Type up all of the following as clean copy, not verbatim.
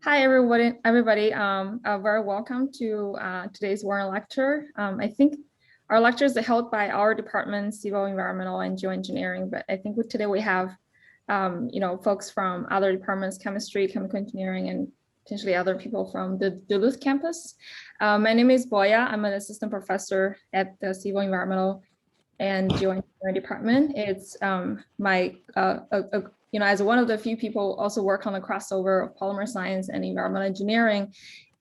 Hi, everybody. Very welcome to today's Warren lecture. I think our lectures are held by our department, Civil, Environmental, and Geoengineering. But I think today we have, folks from other departments, chemistry, chemical engineering, and potentially other people from the Duluth campus. My name is Boya. I'm an assistant professor at the Civil, Environmental, and Geoengineering department. It's as one of the few people also work on the crossover of polymer science and environmental engineering,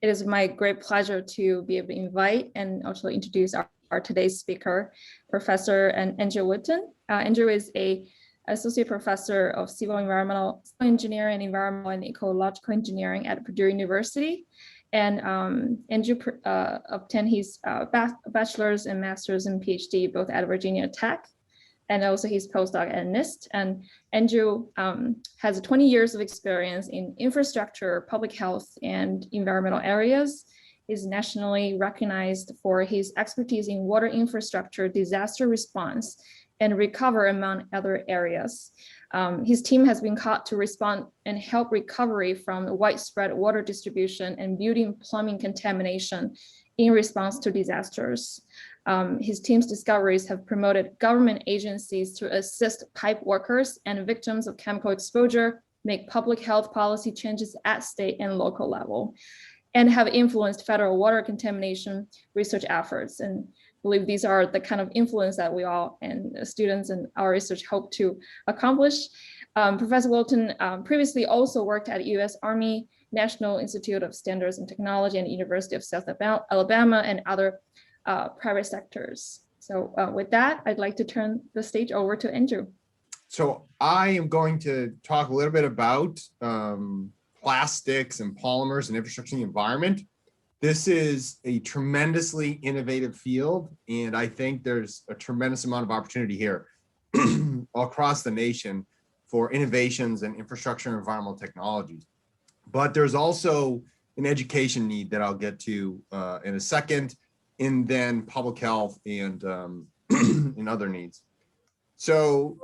it is my great pleasure to be able to invite and also introduce our today's speaker, Professor J Whelton. Andrew is a associate professor of civil environmental engineering and environmental and ecological engineering at Purdue University. And Andrew obtained his bachelor's and master's and PhD both at Virginia Tech and also his postdoc at NIST. And Andrew has 20 years of experience in infrastructure, public health, and environmental areas. He's nationally recognized for his expertise in water infrastructure, disaster response, and recovery, among other areas. His team has been called to respond and help recovery from widespread water distribution and building plumbing contamination in response to disasters. His team's discoveries have promoted government agencies to assist pipe workers and victims of chemical exposure, make public health policy changes at state and local level, and have influenced federal water contamination research efforts. And I believe these are the kind of influence that we all and students and our research hope to accomplish. Professor Whelton previously also worked at U.S. Army National Institute of Standards and Technology and University of South Alabama and other private sectors. So with that, I'd like to turn the stage over to Andrew. So I am going to talk a little bit about plastics and polymers and infrastructure in the environment. This is a tremendously innovative field, and I think there's a tremendous amount of opportunity here across the nation for innovations in infrastructure and environmental technologies. But there's also an education need that I'll get to in a second, and then public health and other needs. So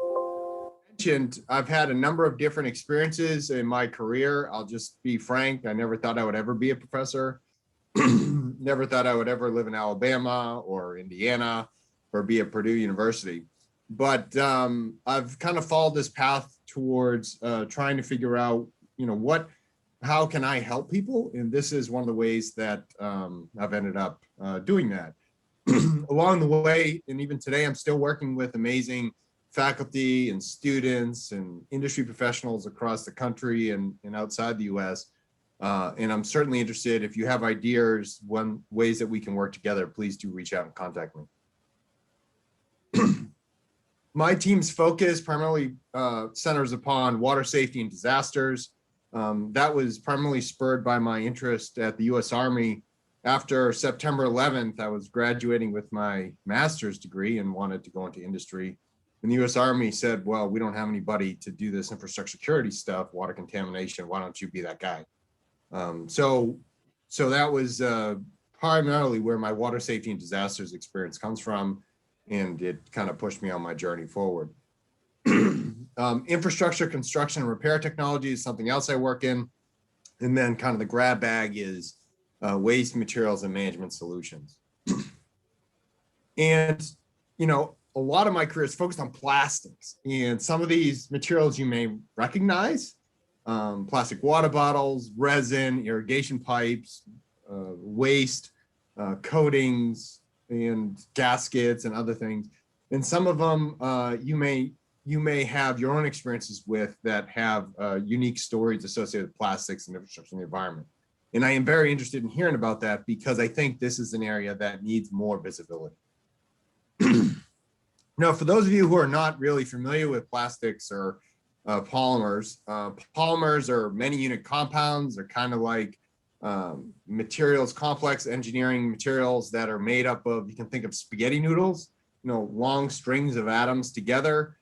mentioned, I've had a number of different experiences in my career. I'll just be frank, I never thought I would ever be a professor. Never thought I would ever live in Alabama or Indiana or be at Purdue University. But I've kind of followed this path towards trying to figure out, how can I help people? And this is one of the ways that I've ended up doing that. Along the way, and even today, I'm still working with amazing faculty and students and industry professionals across the country and outside the US. And I'm certainly interested, if you have ideas, ways that we can work together, please do reach out and contact me. My team's focus primarily centers upon water safety and disasters. That was primarily spurred by my interest at the US Army. After September 11th, I was graduating with my master's degree and wanted to go into industry. And the US Army said, well, we don't have anybody to do this infrastructure security stuff, water contamination, why don't you be that guy? So that was primarily where my water safety and disasters experience comes from, and it kind of pushed me on my journey forward. Infrastructure, construction, and repair technology is something else I work in. And then kind of the grab bag is waste materials and management solutions. And, a lot of my career is focused on plastics, and some of these materials you may recognize. Plastic water bottles, resin, irrigation pipes, waste, coatings, and gaskets and other things. And some of them you may have your own experiences with that have unique stories associated with plastics and infrastructure in the environment. And I am very interested in hearing about that because I think this is an area that needs more visibility. Now, for those of you who are not really familiar with plastics or polymers. Polymers are many unit compounds. They're kind of like materials, complex engineering materials that are made up of, you can think of spaghetti noodles, long strings of atoms together.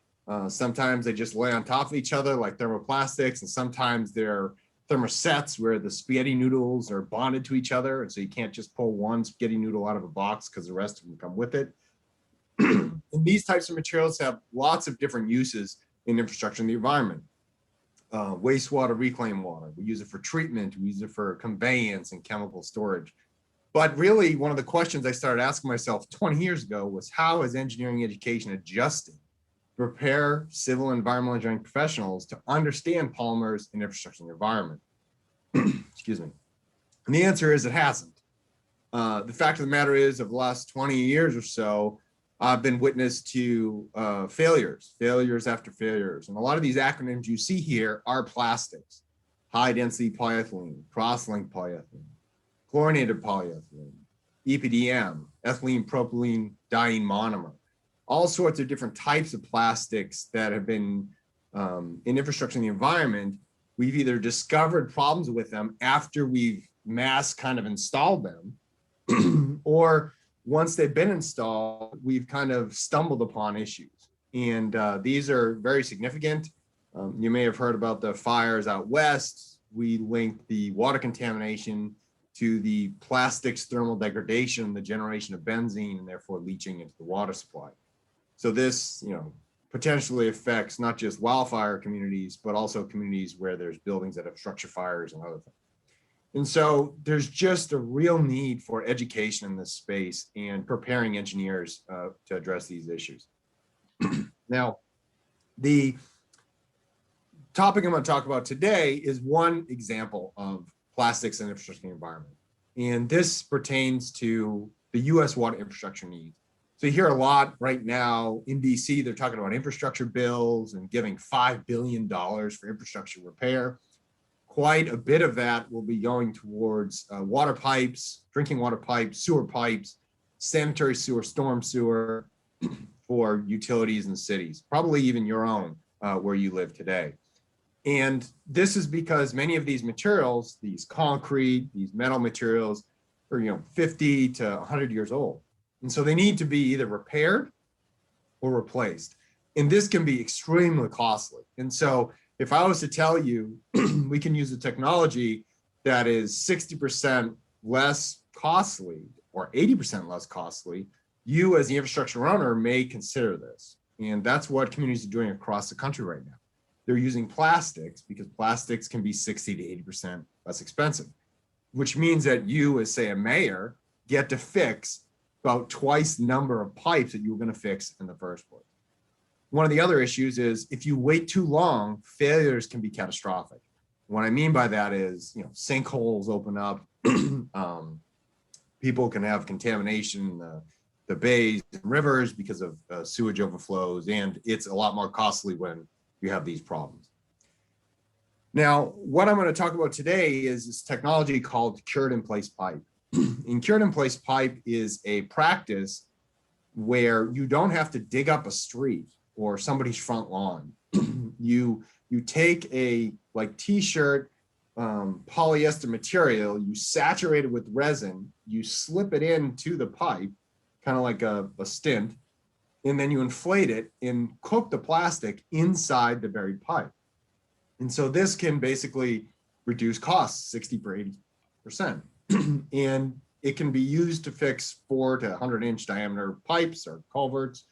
Sometimes they just lay on top of each other like thermoplastics, and sometimes they're thermosets where the spaghetti noodles are bonded to each other. And so you can't just pull one spaghetti noodle out of a box because the rest of them come with it. And these types of materials have lots of different uses in infrastructure in the environment. wastewater, reclaimed water. We use it for treatment. We use it for conveyance and chemical storage. But really, one of the questions I started asking myself 20 years ago was, how is engineering education adjusting to prepare civil and environmental engineering professionals to understand polymers in infrastructure and the environment? Excuse me. And the answer is it hasn't. The fact of the matter is, of the last 20 years or so, I've been witness to failures after failures. And a lot of these acronyms you see here are plastics: high density polyethylene, cross-linked polyethylene, chlorinated polyethylene, EPDM, ethylene propylene diene monomer, all sorts of different types of plastics that have been in infrastructure and the environment. We've either discovered problems with them after we've mass kind of installed them, or once they've been installed, we've kind of stumbled upon issues. And these are very significant. You may have heard about the fires out west. We linked the water contamination to the plastics thermal degradation, the generation of benzene, and therefore leaching into the water supply. So this, potentially affects not just wildfire communities, but also communities where there's buildings that have structure fires and other things. And so there's just a real need for education in this space and preparing engineers to address these issues. Now, the topic I'm going to talk about today is one example of plastics and infrastructure environment. And this pertains to the US water infrastructure needs. So you hear a lot right now in DC, they're talking about infrastructure bills and giving $5 billion for infrastructure repair. Quite a bit of that will be going towards water pipes, drinking water pipes, sewer pipes, sanitary sewer, storm sewer for utilities in cities, probably even your own where you live today. And this is because many of these materials, these concrete, these metal materials, are 50 to 100 years old. And so they need to be either repaired or replaced. And this can be extremely costly. And so if I was to tell you we can use a technology that is 60% less costly or 80% less costly, you as the infrastructure owner may consider this. And that's what communities are doing across the country right now. They're using plastics because plastics can be 60 to 80% less expensive, which means that you, as say a mayor, get to fix about twice the number of pipes that you were going to fix in the first place. One of the other issues is if you wait too long, failures can be catastrophic. What I mean by that is, sinkholes open up, people can have contamination in the bays and rivers because of sewage overflows, and it's a lot more costly when you have these problems. Now, what I'm going to talk about today is this technology called cured in place pipe. And cured in place pipe is a practice where you don't have to dig up a street or somebody's front lawn. You take a t-shirt polyester material, you saturate it with resin, you slip it into the pipe, kind of like a stint, and then you inflate it and cook the plastic inside the buried pipe. And so this can basically reduce costs 60 or 80%. And it can be used to fix 4 to 100-inch diameter pipes or culverts.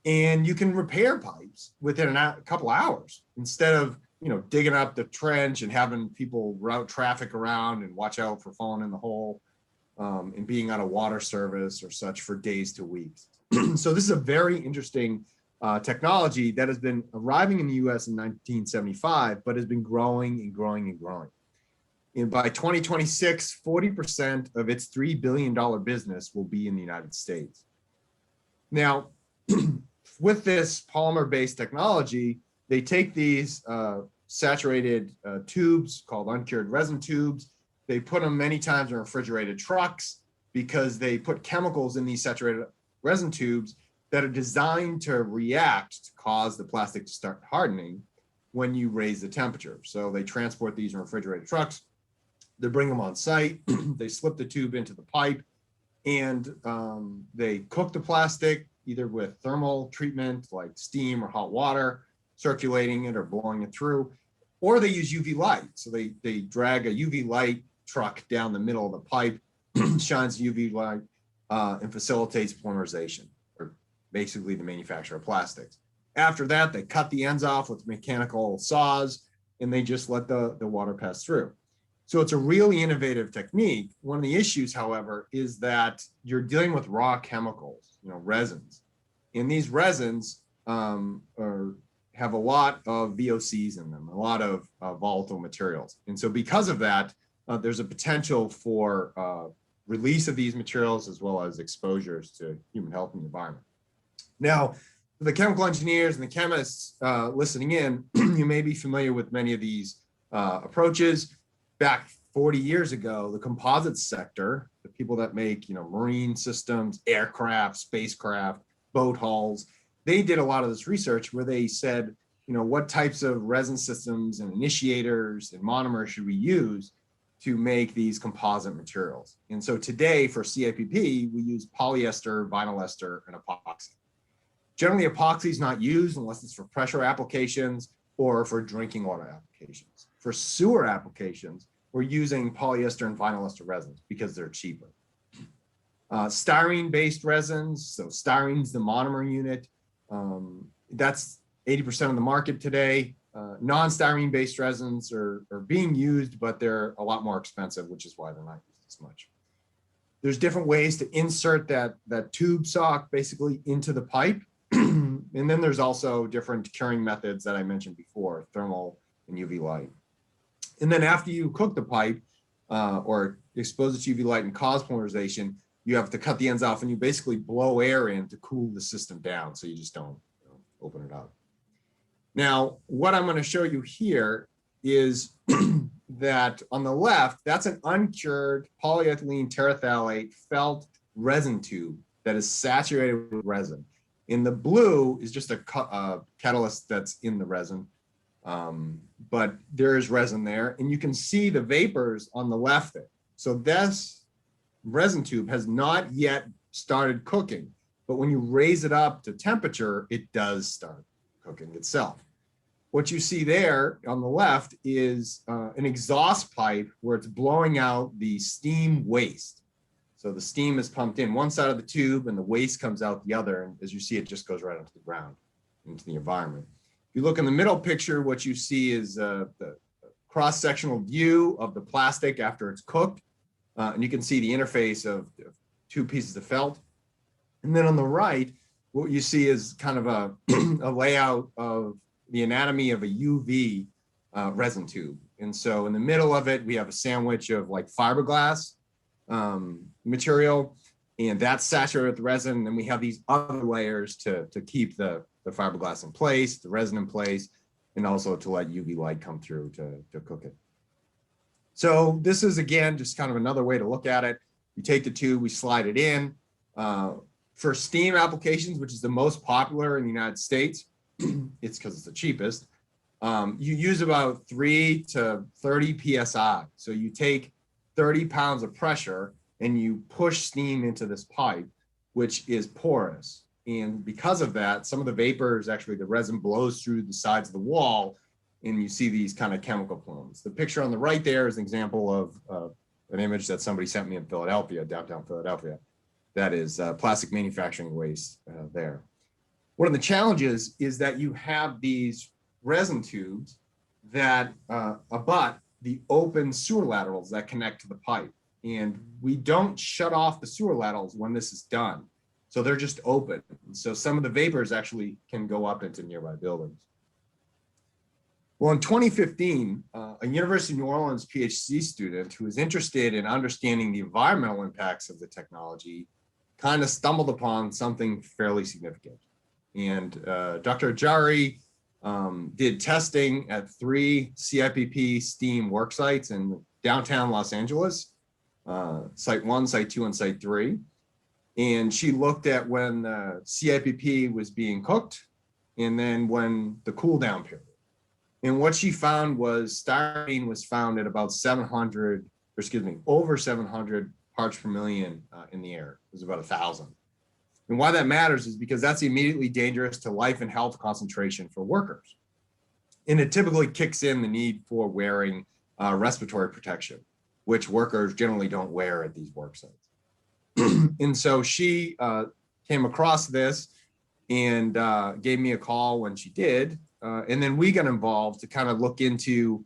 And you can repair pipes within a couple hours instead of digging up the trench and having people route traffic around and watch out for falling in the hole and being on a water service or such for days to weeks. So this is a very interesting technology that has been arriving in the US in 1975, but has been growing and growing and growing. And by 2026, 40% of its $3 billion business will be in the United States. Now, with this polymer-based technology, they take these saturated tubes called uncured resin tubes. They put them many times in refrigerated trucks because they put chemicals in these saturated resin tubes that are designed to react to cause the plastic to start hardening when you raise the temperature. So they transport these in refrigerated trucks. They bring them on site. They slip the tube into the pipe, and they cook the plastic either with thermal treatment like steam or hot water, circulating it or blowing it through, or they use UV light. So they drag a UV light truck down the middle of the pipe, shines UV light, and facilitates polymerization, or basically the manufacture of plastics. After that, they cut the ends off with mechanical saws, and they just let the water pass through. So it's a really innovative technique. One of the issues, however, is that you're dealing with raw chemicals, resins. And these resins have a lot of VOCs in them, a lot of volatile materials. And so because of that, there's a potential for release of these materials as well as exposures to human health and the environment. Now, for the chemical engineers and the chemists listening in, you may be familiar with many of these approaches. Back 40 years ago, the composites sector, the people that make marine systems, aircraft, spacecraft, boat hulls, they did a lot of this research where they said, what types of resin systems and initiators and monomers should we use to make these composite materials? And so today for CIPP, we use polyester, vinyl ester, and epoxy. Generally, epoxy is not used unless it's for pressure applications or for drinking water applications. For sewer applications, we're using polyester and vinyl ester resins because they're cheaper. Styrene-based resins, so styrene's the monomer unit. That's 80% of the market today. Non-styrene-based resins are being used, but they're a lot more expensive, which is why they're not used as much. There's different ways to insert that tube sock basically into the pipe. And then there's also different curing methods that I mentioned before, thermal and UV light. And then after you cook the pipe or expose it to UV light and cause polymerization, you have to cut the ends off and you basically blow air in to cool the system down so you just don't open it up. Now, what I'm going to show you here is that on the left, that's an uncured polyethylene terephthalate felt resin tube that is saturated with resin. In the blue is just a catalyst that's in the resin, but there is resin there, and you can see the vapors on the left there. So this resin tube has not yet started cooking, but when you raise it up to temperature, it does start cooking itself. What you see there on the left is an exhaust pipe where it's blowing out the steam waste. So the steam is pumped in one side of the tube and the waste comes out the other. And as you see, it just goes right onto the ground, into the environment. If you look in the middle picture, what you see is the cross-sectional view of the plastic after it's cooked. And you can see the interface of two pieces of felt. And then on the right, what you see is kind of a layout of the anatomy of a UV resin tube. And so in the middle of it, we have a sandwich of like fiberglass material, and that's saturated with resin. And then we have these other layers to keep the fiberglass in place, the resin in place, and also to let UV light come through to cook it. So this is, again, just kind of another way to look at it. You take the tube, we slide it in. For steam applications, which is the most popular in the United States, it's because it's the cheapest, you use about 3 to 30 PSI. So you take 30 pounds of pressure and you push steam into this pipe, which is porous. And because of that, some of the vapors, actually the resin blows through the sides of the wall and you see these kind of chemical plumes. The picture on the right there is an example of an image that somebody sent me in Philadelphia, downtown Philadelphia. That is plastic manufacturing waste there. One of the challenges is that you have these resin tubes that abut the open sewer laterals that connect to the pipe. And we don't shut off the sewer laterals when this is done. So they're just open. So some of the vapors actually can go up into nearby buildings. Well, in 2015, a University of New Orleans PhD student who was interested in understanding the environmental impacts of the technology kind of stumbled upon something fairly significant. And Dr. Ajari did testing at 3 CIPP STEAM work sites in downtown Los Angeles, Site 1, Site 2, and Site 3. And she looked at when the CIPP was being cooked and then when the cool down period. And what she found was styrene was found at about over 700 parts per million in the air. It was about 1,000. And why that matters is because that's immediately dangerous to life and health concentration for workers. And it typically kicks in the need for wearing respiratory protection, which workers generally don't wear at these work sites. And so she came across this and gave me a call when she did. and then we got involved to kind of look into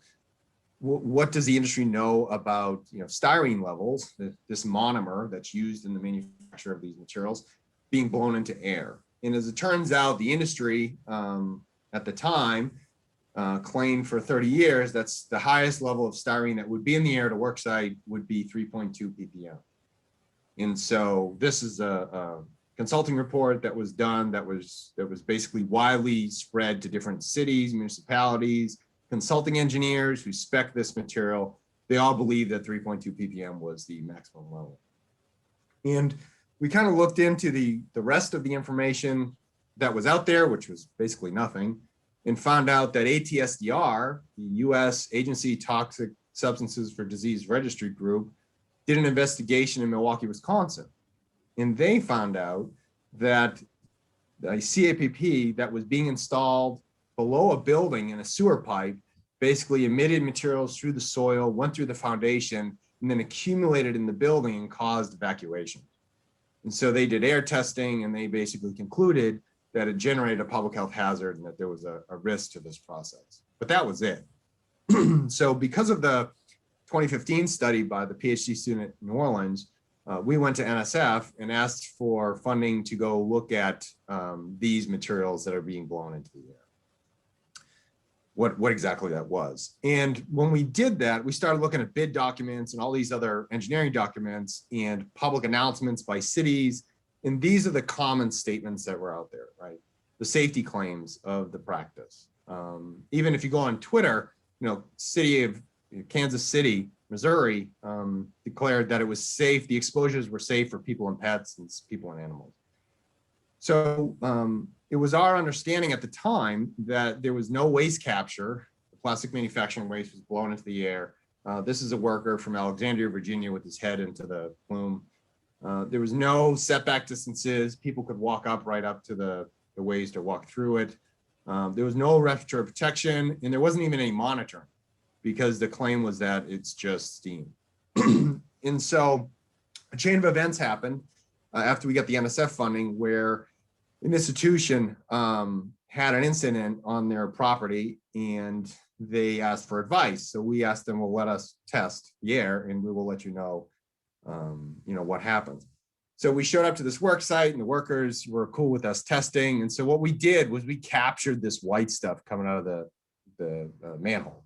what does the industry know about, styrene levels, this monomer that's used in the manufacture of these materials, being blown into air. And as it turns out, the industry at the time claimed for 30 years that's the highest level of styrene that would be in the air at a work site would be 3.2 ppm. And so this is a consulting report that was done that was basically widely spread to different cities, municipalities, consulting engineers who spec this material. They all believe that 3.2 ppm was the maximum level. And we kind of looked into the rest of the information that was out there, which was basically nothing, and found out that ATSDR, the US Agency Toxic Substances for Disease Registry Group, did an investigation in Milwaukee, Wisconsin. And they found out that a CAPP that was being installed below a building in a sewer pipe basically emitted materials through the soil, went through the foundation, and then accumulated in the building and caused evacuation. And so they did air testing, and they basically concluded that it generated a public health hazard and that there was a risk to this process. But that was it. So because of the 2015 study by the PhD student in New Orleans, we went to NSF and asked for funding to go look at these materials that are being blown into the air. What exactly that was. And when we did that, we started looking at bid documents and all these other engineering documents and public announcements by cities. And these are the common statements that were out there, right? The safety claims of the practice. Even if you go on Twitter, city of Kansas City, Missouri, declared that it was safe. The exposures were safe for people and pets and people and animals. So it was our understanding at the time that there was no waste capture. The plastic manufacturing waste was blown into the air. This is a worker from Alexandria, Virginia, with his head into the plume. There was no setback distances. People could walk up right up to the waste or walk through it. There was no respiratory protection, and there wasn't even any monitoring because the claim was that it's just steam. And so a chain of events happened after we got the NSF funding where an institution had an incident on their property and they asked for advice. So we asked them, well, let us test the air and we will let you know, what happens. So we showed up to this work site and the workers were cool with us testing. And so what we did was we captured this white stuff coming out of the manhole.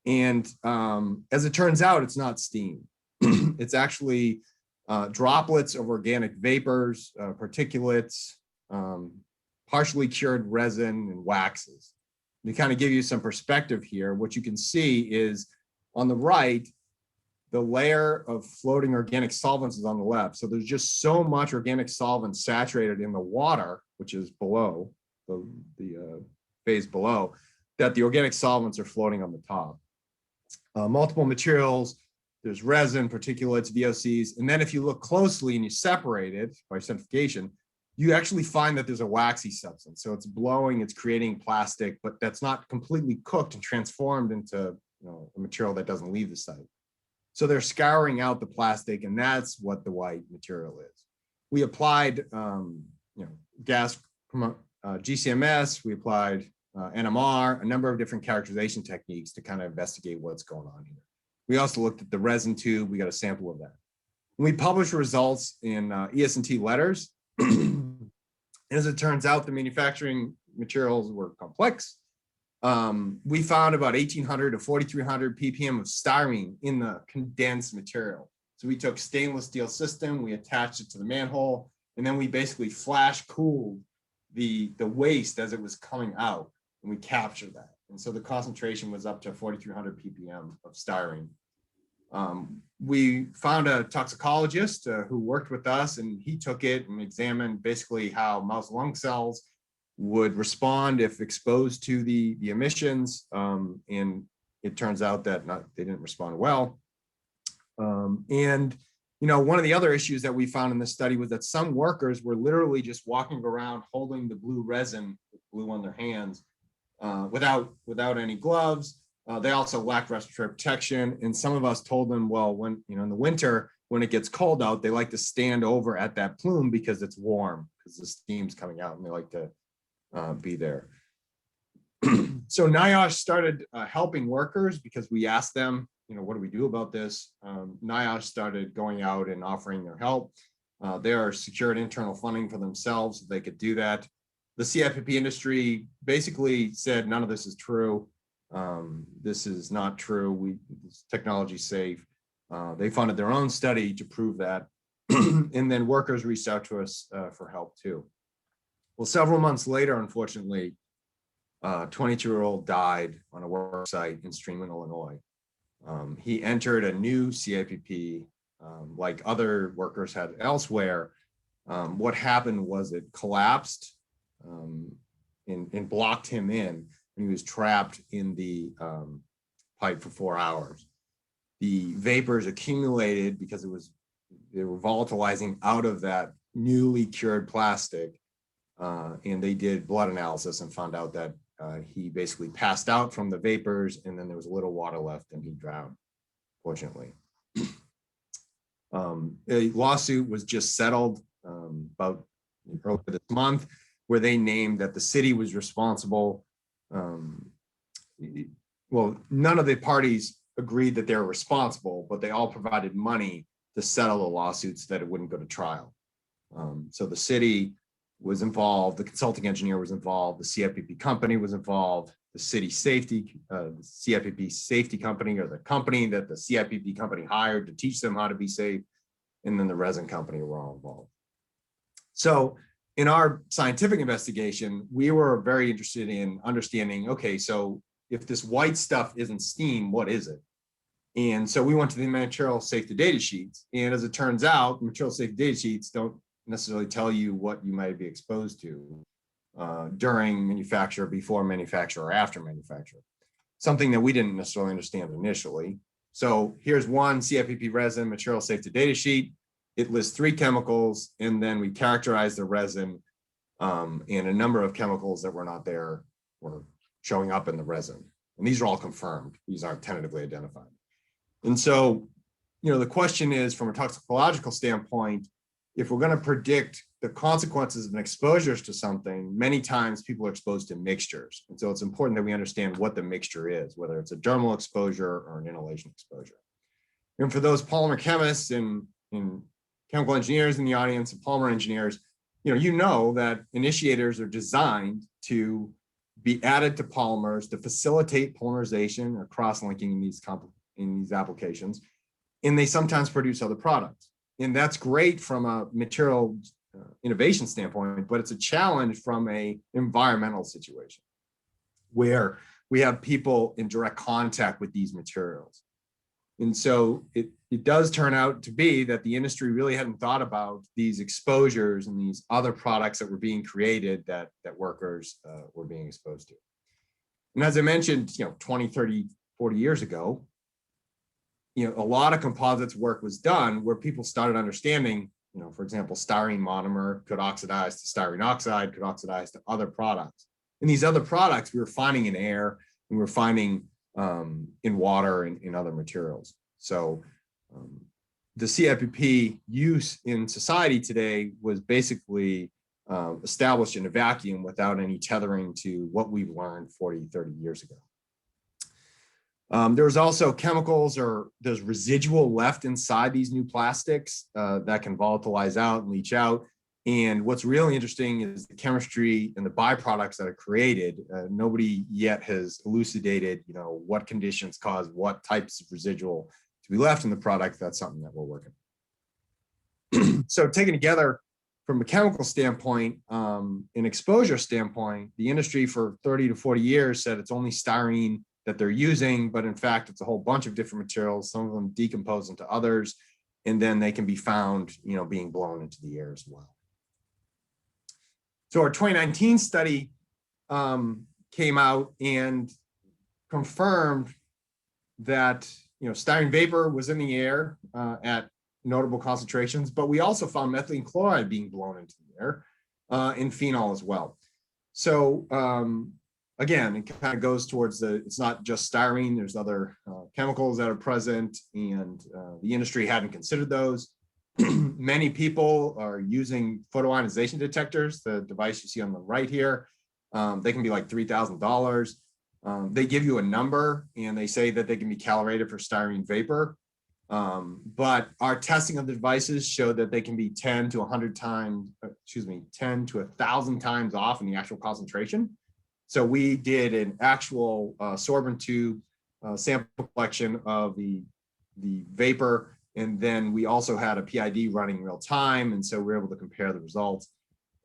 And as it turns out, it's not steam. It's actually droplets of organic vapors, particulates, partially cured resin and waxes. To kind of give you some perspective here, what you can see is on the right, the layer of floating organic solvents is on the left. So there's just so much organic solvent saturated in the water, which is below, the phase below, that the organic solvents are floating on the top. Multiple materials, there's resin, particulates, VOCs, and then if you look closely and you separate it by centrifugation, you actually find that there's a waxy substance. So it's blowing, it's creating plastic, but that's not completely cooked and transformed into a material that doesn't leave the site. So they're scouring out the plastic, and that's what the white material is. We applied, gas GCMS, we applied NMR, a number of different characterization techniques to kind of investigate what's going on here. We also looked at the resin tube. We got a sample of that. We published results in ES&T letters. And as it turns out, the manufacturing materials were complex. We found about 1,800 to 4,300 ppm of styrene in the condensed material. So we took stainless steel system, we attached it to the manhole, and then we basically flash cooled the waste as it was coming out, and we captured that. And so the concentration was up to 4,300 ppm of styrene. We found a toxicologist who worked with us, and he took it and examined basically how mouse lung cells would respond if exposed to the emissions. And it turns out that they didn't respond well. And one of the other issues that we found in this study was that some workers were literally just walking around holding the blue resin, blue on their hands, without any gloves. They also lacked respiratory protection. And some of us told them, well, when, in the winter, when it gets cold out, they like to stand over at that plume because it's warm, because the steam's coming out and they like to be there. So NIOSH started helping workers because we asked them, what do we do about this? NIOSH started going out and offering their help. They are secured internal funding for themselves so they could do that. The CIPP industry basically said none of this is true. This is not true. This technology is safe. They funded their own study to prove that. And then workers reached out to us for help too. Well, several months later, unfortunately, a 22-year-old died on a work site in Streamland, Illinois. He entered a new CIPP like other workers had elsewhere. What happened was it collapsed and blocked him in, and he was trapped in the pipe for 4 hours. The vapors accumulated because they were volatilizing out of that newly cured plastic, and they did blood analysis and found out that he basically passed out from the vapors, and then there was a little water left and he drowned, fortunately. A lawsuit was just settled about earlier this month, where they named that the city was responsible. Well, none of the parties agreed that they were responsible, but they all provided money to settle the lawsuits so that it wouldn't go to trial. So the city was involved, the consulting engineer was involved, the CIPP company was involved, the city safety, the CIPP safety company, or the company that the CIPP company hired to teach them how to be safe, and then the resin company were all involved. So in our scientific investigation, we were very interested in understanding, okay, so if this white stuff isn't steam, what is it? And so we went to the material safety data sheets. And as it turns out, material safety data sheets don't necessarily tell you what you might be exposed to during manufacture, before manufacture, or after manufacture. Something that we didn't necessarily understand initially. So here's one CIPP resin material safety data sheet. It lists 3 chemicals, and then we characterize the resin, and a number of chemicals that were not there were showing up in the resin. And these are all confirmed. These aren't tentatively identified. And so, the question is, from a toxicological standpoint, if we're going to predict the consequences of an exposure to something, many times people are exposed to mixtures. And so it's important that we understand what the mixture is, whether it's a dermal exposure or an inhalation exposure. And for those polymer chemists and chemical engineers in the audience and polymer engineers, you know that initiators are designed to be added to polymers to facilitate polymerization or cross-linking in these applications. And they sometimes produce other products. And that's great from a material innovation standpoint, but it's a challenge from an environmental situation where we have people in direct contact with these materials. And so it does turn out to be that the industry really hadn't thought about these exposures and these other products that were being created that workers were being exposed to. And as I mentioned, 20, 30, 40 years ago, a lot of composites work was done where people started understanding, for example, styrene monomer could oxidize to styrene oxide, could oxidize to other products. And these other products we were finding in air, and we were finding in water and in other materials. So the CIPP use in society today was basically established in a vacuum without any tethering to what we've learned 40, 30 years ago. There's also chemicals, or there's residual left inside these new plastics that can volatilize out and leach out. And what's really interesting is the chemistry and the byproducts that are created. Nobody yet has elucidated, what conditions cause what types of residual to be left in the product. That's something that we're working on. So taken together from a chemical standpoint, an exposure standpoint, the industry for 30 to 40 years said it's only styrene that they're using, but in fact, it's a whole bunch of different materials. Some of them decompose into others, and then they can be found, being blown into the air as well. So our 2019 study came out and confirmed that, styrene vapor was in the air at notable concentrations, but we also found methylene chloride being blown into the air and phenol as well. So again, it kind of goes towards it's not just styrene, there's other chemicals that are present, and the industry hadn't considered those. Many people are using photoionization detectors, the device you see on the right here. They can be like $3,000. They give you a number and they say that they can be calibrated for styrene vapor. But our testing of the devices showed that they can be 10 to 100 times, 10 to 1,000 times off in the actual concentration. So we did an actual sorbent tube sample collection of the vapor, and then we also had a PID running real time, and so we're able to compare the results,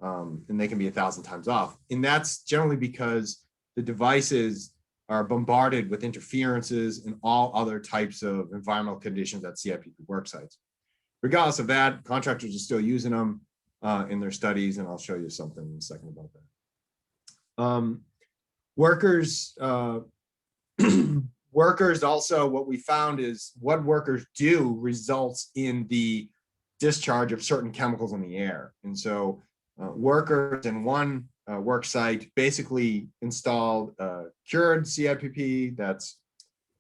and they can be 1,000 times off. And that's generally because the devices are bombarded with interferences and all other types of environmental conditions at CIPP work sites. Regardless of that, contractors are still using them in their studies, and I'll show you something in a second about that. Workers, workers also, what we found is what workers do results in the discharge of certain chemicals in the air. And so workers in one work site basically installed cured CIPP, that's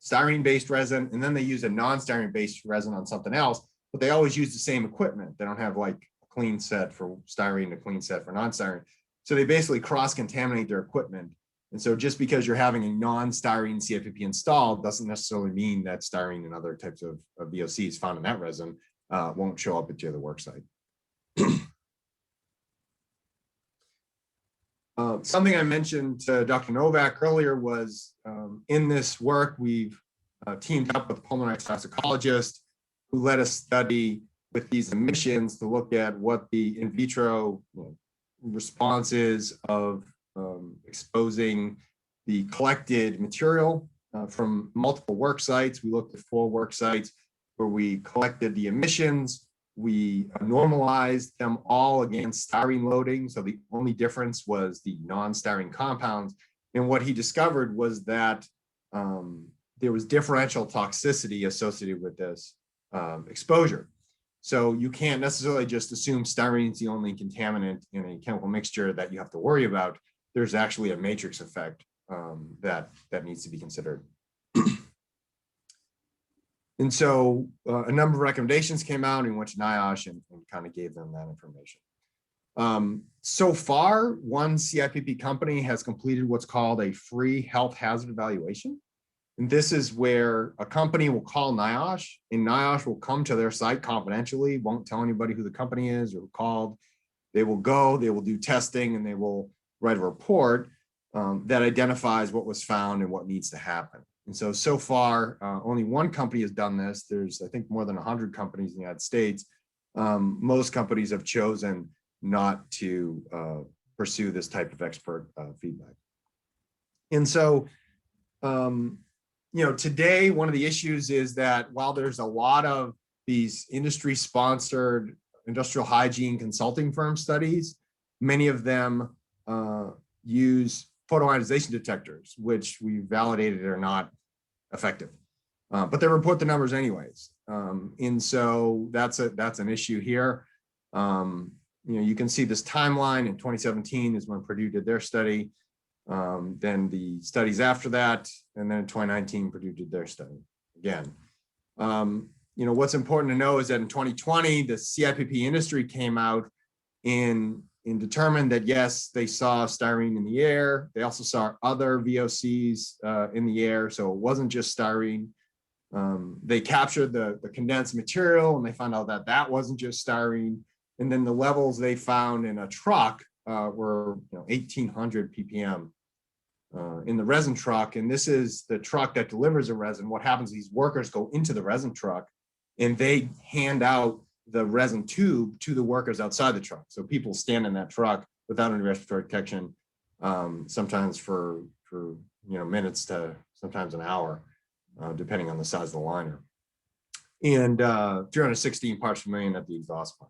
styrene-based resin, and then they use a non-styrene-based resin on something else, but they always use the same equipment. They don't have like a clean set for styrene, a clean set for non-styrene. So they basically cross-contaminate their equipment. And so just because you're having a non-styrene CIPP installed doesn't necessarily mean that styrene and other types of VOCs found in that resin won't show up at your other work site. Something I mentioned to Dr. Novak earlier was in this work, we've teamed up with pulmonary toxicologists who let us study with these emissions to look at what the in vitro response is of exposing the collected material from multiple work sites. We looked at 4 work sites where we collected the emissions. We normalized them all against styrene loading. So the only difference was the non-styrene compounds. And what he discovered was that there was differential toxicity associated with this exposure. So you can't necessarily just assume styrene is the only contaminant in a chemical mixture that you have to worry about. There's actually a matrix effect that needs to be considered. And so a number of recommendations came out, and we went to NIOSH and kind of gave them that information. So far, one CIPP company has completed what's called a free health hazard evaluation. And this is where a company will call NIOSH, and NIOSH will come to their site confidentially, won't tell anybody who the company is or who called. They will go, they will do testing, and they will write a report that identifies what was found and what needs to happen. And so far, only one company has done this. There's, I think, more than 100 companies in the United States. Most companies have chosen not to pursue this type of expert feedback. And so, today, one of the issues is that while there's a lot of these industry-sponsored industrial hygiene consulting firm studies, many of them use photoionization detectors, which we validated are not effective, but they report the numbers anyways. And so that's an issue here. You can see this timeline in 2017 is when Purdue did their study. Then the studies after that, and then in 2019, Purdue did their study again. What's important to know is that in 2020, the CIPP industry came out and determined that, yes, they saw styrene in the air. They also saw other VOCs in the air. So it wasn't just styrene. They captured the condensed material, and they found out that that wasn't just styrene. And then the levels they found in a truck were 1,800 ppm in the resin truck. And this is the truck that delivers the resin. What happens, these workers go into the resin truck and they hand out the resin tube to the workers outside the truck. So people stand in that truck without any respiratory protection, sometimes for minutes to sometimes an hour, depending on the size of the liner. And 316 parts per million at the exhaust pipe.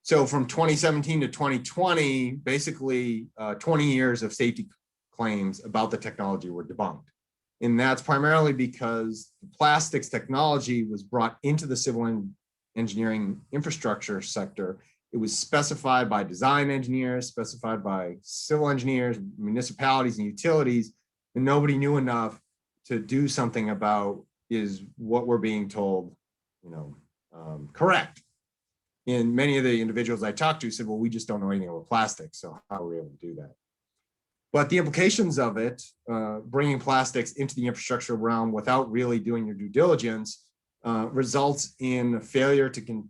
So from 2017 to 2020, basically 20 years of safety claims about the technology were debunked. And that's primarily because the plastics technology was brought into the civil engineering infrastructure sector. It was specified by design engineers, specified by civil engineers, municipalities, and utilities, and nobody knew enough to do something about is what we're being told, correct. And many of the individuals I talked to said, well, we just don't know anything about plastics, so how are we able to do that? But the implications of it, bringing plastics into the infrastructure realm without really doing your due diligence, results in a failure to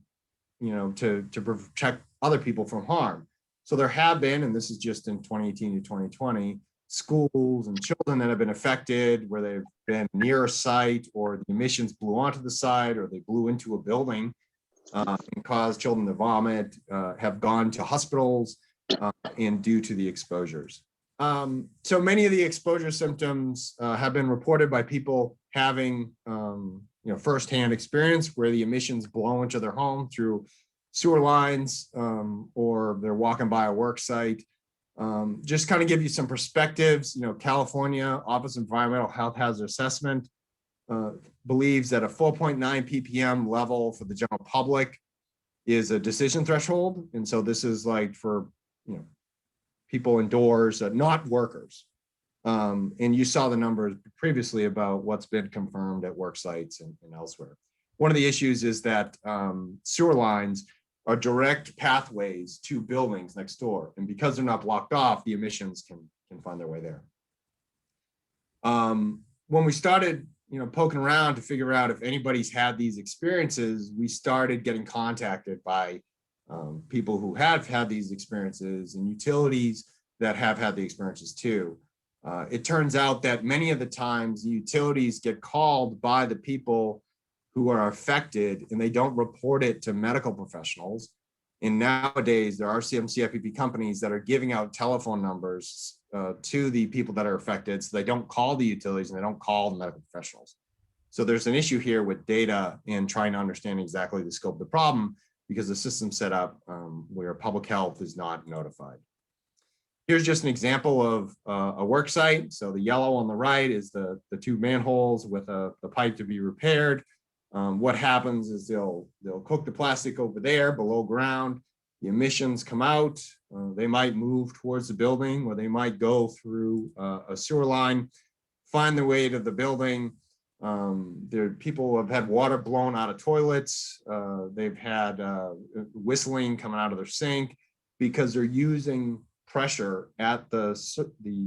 protect other people from harm. So there have been, and this is just in 2018 to 2020, schools and children that have been affected where they've been near a site, or the emissions blew onto the site, or they blew into a building and caused children to vomit, have gone to hospitals and due to the exposures. So many of the exposure symptoms have been reported by people having firsthand experience where the emissions blow into their home through sewer lines, or they're walking by a work site. Just kind of give you some perspectives. California Office of Environmental Health Hazard Assessment believes that a 4.9 ppm level for the general public is a decision threshold. And so this is like for people indoors, not workers. And you saw the numbers previously about what's been confirmed at work sites and elsewhere. One of the issues is that sewer lines are direct pathways to buildings next door. And because they're not blocked off, the emissions can find their way there. When we started poking around to figure out if anybody's had these experiences, we started getting contacted by people who have had these experiences and utilities that have had the experiences too. It turns out that many of the times the utilities get called by the people who are affected and they don't report it to medical professionals. And nowadays there are some CFPP companies that are giving out telephone numbers to the people that are affected, so they don't call the utilities and they don't call the medical professionals. So there's an issue here with data and trying to understand exactly the scope of the problem, because the system's set up where public health is not notified. Here's just an example of a work site. So the yellow on the right is the two manholes with the pipe to be repaired. What happens is they'll cook the plastic over there below ground. The emissions come out. They might move towards the building, or they might go through a sewer line, find their way to the building. People have had water blown out of toilets. They've had whistling coming out of their sink because they're using pressure at the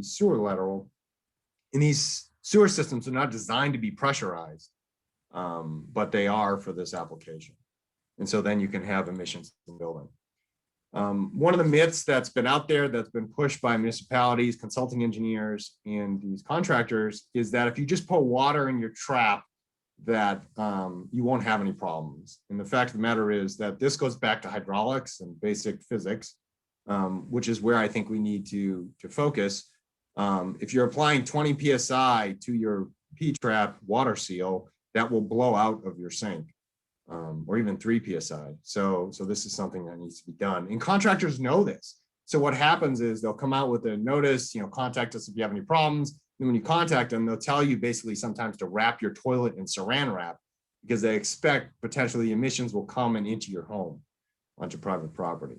sewer lateral. And these sewer systems are not designed to be pressurized, but they are for this application. And so then you can have emissions in the building. One of the myths that's been out there, that's been pushed by municipalities, consulting engineers, and these contractors, is that if you just put water in your trap, that you won't have any problems. And the fact of the matter is that this goes back to hydraulics and basic physics, which is where I think we need to focus. If you're applying 20 PSI to your P-trap water seal, that will blow out of your sink. Or even 3 PSI. So this is something that needs to be done. And contractors know this. So what happens is they'll come out with a notice, contact us if you have any problems. And when you contact them, they'll tell you basically sometimes to wrap your toilet in saran wrap, because they expect potentially emissions will come and into your home onto private property.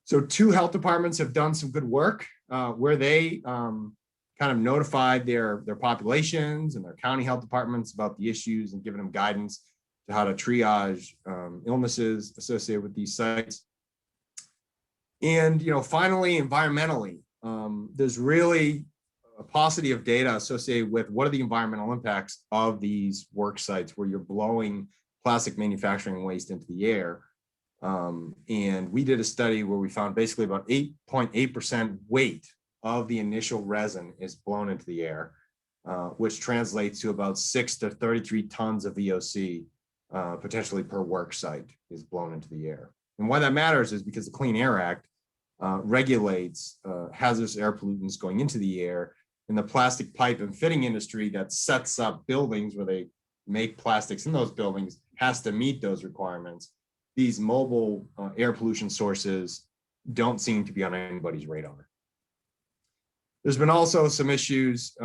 So 2 health departments have done some good work where they kind of notified their populations and their county health departments about the issues and given them guidance to how to triage illnesses associated with these sites. And finally, environmentally, there's really a paucity of data associated with what are the environmental impacts of these work sites where you're blowing plastic manufacturing waste into the air. And we did a study where we found basically about 8.8% weight of the initial resin is blown into the air, which translates to about 6 to 33 tons of VOC potentially per work site is blown into the air. And why that matters is because the Clean Air Act regulates hazardous air pollutants going into the air, and the plastic pipe and fitting industry that sets up buildings where they make plastics in those buildings has to meet those requirements. These mobile air pollution sources don't seem to be on anybody's radar. There's been also some issues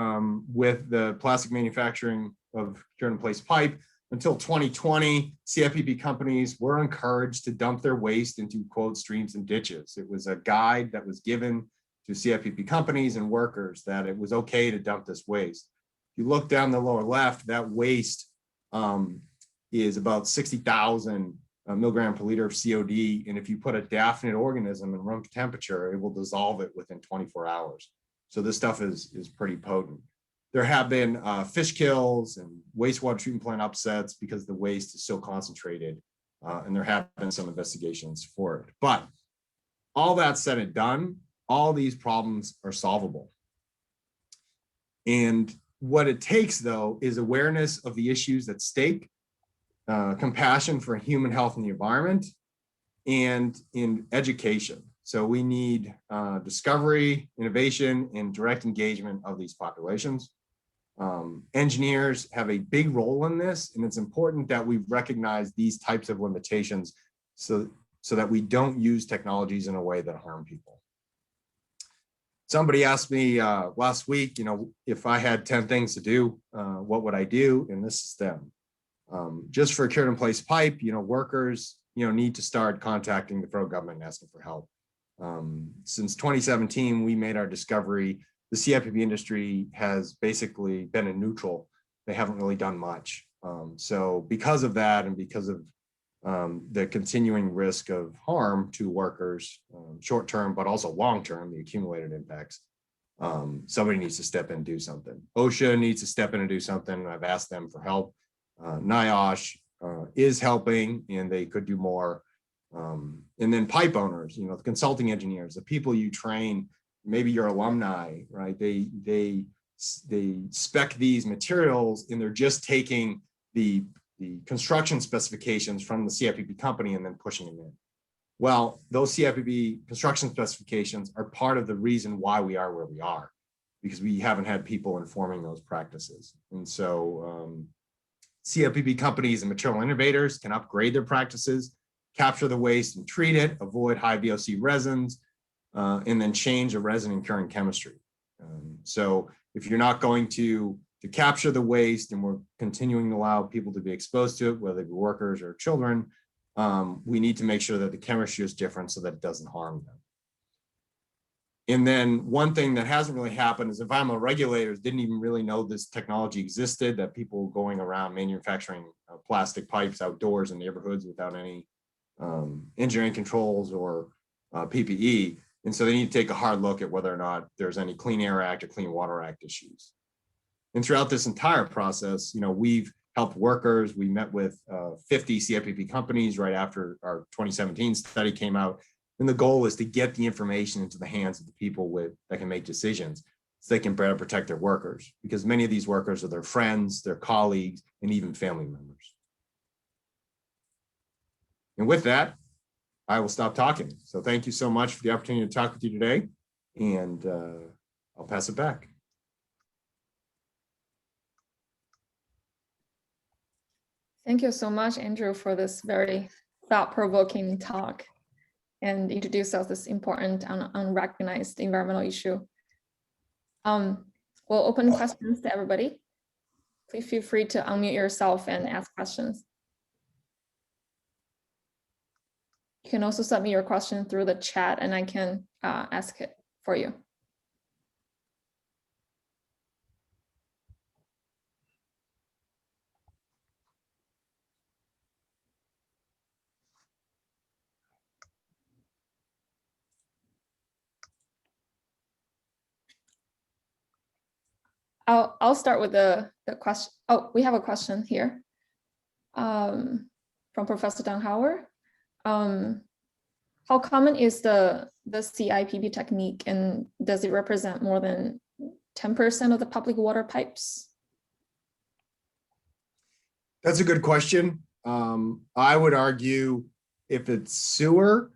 with the plastic manufacturing of cured-in-place pipe. Until 2020, CFPP companies were encouraged to dump their waste into, quote, streams and ditches. It was a guide that was given to CFPP companies and workers that it was okay to dump this waste. If you look down the lower left, that waste is about 60,000 milligram per liter of COD. And if you put a definite organism in room temperature, it will dissolve it within 24 hours. So this stuff is pretty potent. There have been fish kills and wastewater treatment plant upsets because the waste is so concentrated, and there have been some investigations for it. But all that said and done, all these problems are solvable. And what it takes, though, is awareness of the issues at stake, compassion for human health and the environment, and in education. So we need discovery, innovation, and direct engagement of these populations. Engineers have a big role in this, and it's important that we recognize these types of limitations so that we don't use technologies in a way that harm people. Somebody asked me last week, if I had 10 things to do, what would I do? And this is them. Just for a cured in place pipe, workers, need to start contacting the federal government and asking for help. Since 2017, we made our discovery. The CIPP industry has basically been in neutral. They haven't really done much. So because of that, and because of the continuing risk of harm to workers, short-term, but also long-term, the accumulated impacts, somebody needs to step in and do something. OSHA needs to step in and do something. I've asked them for help. NIOSH is helping, and they could do more. And then pipe owners, the consulting engineers, the people you train, maybe your alumni, right? They spec these materials, and they're just taking the construction specifications from the CIPP company and then pushing them in. Well, those CIPP construction specifications are part of the reason why we are where we are, because we haven't had people informing those practices. And so CIPP companies and material innovators can upgrade their practices, capture the waste and treat it, avoid high VOC resins, and then change a resin and curing chemistry. So if you're not going to capture the waste, and we're continuing to allow people to be exposed to it, whether they be workers or children, we need to make sure that the chemistry is different so that it doesn't harm them. And then one thing that hasn't really happened is environmental regulators didn't even really know this technology existed, that people going around manufacturing plastic pipes outdoors in neighborhoods without any engineering controls or PPE. And so they need to take a hard look at whether or not there's any Clean Air Act or Clean Water Act issues. And throughout this entire process, we've helped workers. We met with 50 CIPP companies right after our 2017 study came out. And the goal is to get the information into the hands of the people that can make decisions, so they can better protect their workers, because many of these workers are their friends, their colleagues, and even family members. And with that, I will stop talking. So thank you so much for the opportunity to talk with you today, and I'll pass it back. Thank you so much, Andrew, for this very thought-provoking talk and introduce us this important and unrecognized environmental issue. We'll open questions to everybody. Please feel free to unmute yourself and ask questions. You can also submit your question through the chat, and I can ask it for you. I'll start with the question. Oh, we have a question here from Professor Dunhauer. How common is the CIPP technique, and does it represent more than 10% of the public water pipes? That's a good question. I would argue if it's sewer,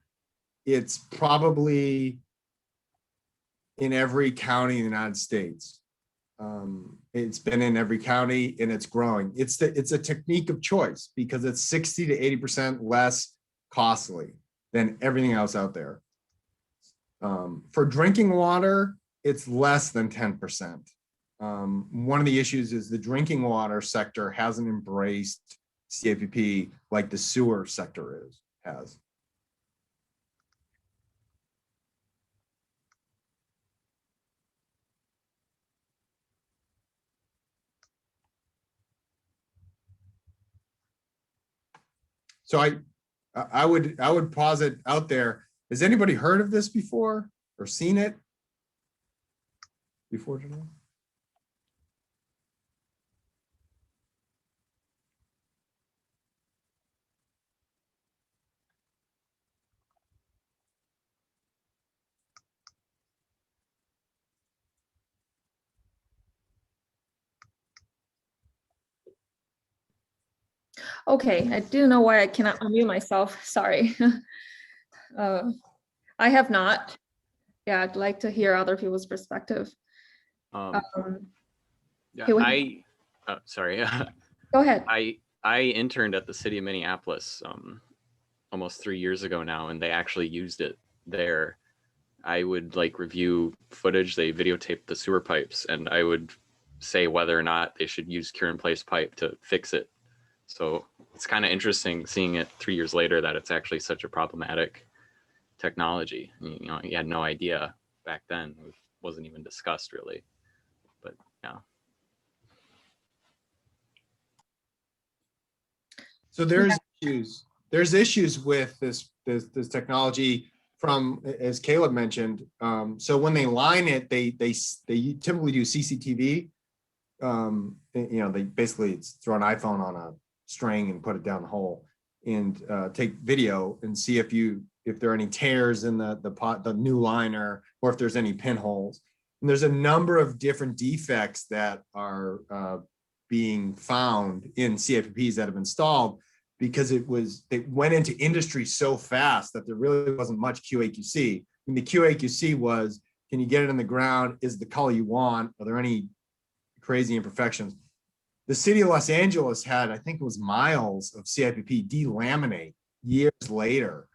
it's probably in every county in the United States. It's been in every county, and it's growing. It's a technique of choice because it's 60 to 80% less costly than everything else out there. For drinking water, it's less than 10%. One of the issues is the drinking water sector hasn't embraced CIPP like the sewer sector has. So I would posit out there, has anybody heard of this before or seen it? before July? Okay, I didn't know why I cannot unmute myself. Sorry. I have not. Yeah, I'd like to hear other people's perspective. Yeah, Okay, sorry. go ahead. I interned at the city of Minneapolis almost 3 years ago now, and they actually used it there. I would like review footage. They videotaped the sewer pipes, and I would say whether or not they should use cure in place pipe to fix it. So it's kind of interesting seeing it 3 years later that it's actually such a problematic technology. You know, you had no idea back then. It wasn't even discussed really. But yeah. So there's issues with this technology from, as Caleb mentioned. So when they line it, they typically do CCTV. You know, they basically throw an iPhone on a string and put it down the hole and take video and see if there are any tears in the new liner, or if there's any pinholes. And there's a number of different defects that are being found in CIPPs that have been installed, because it went into industry so fast that there really wasn't much QA/QC. And the QA/QC was, can you get it in the ground? Is it the color you want? Are there any crazy imperfections? The city of Los Angeles had, I think it was miles of CIPP delaminate years later.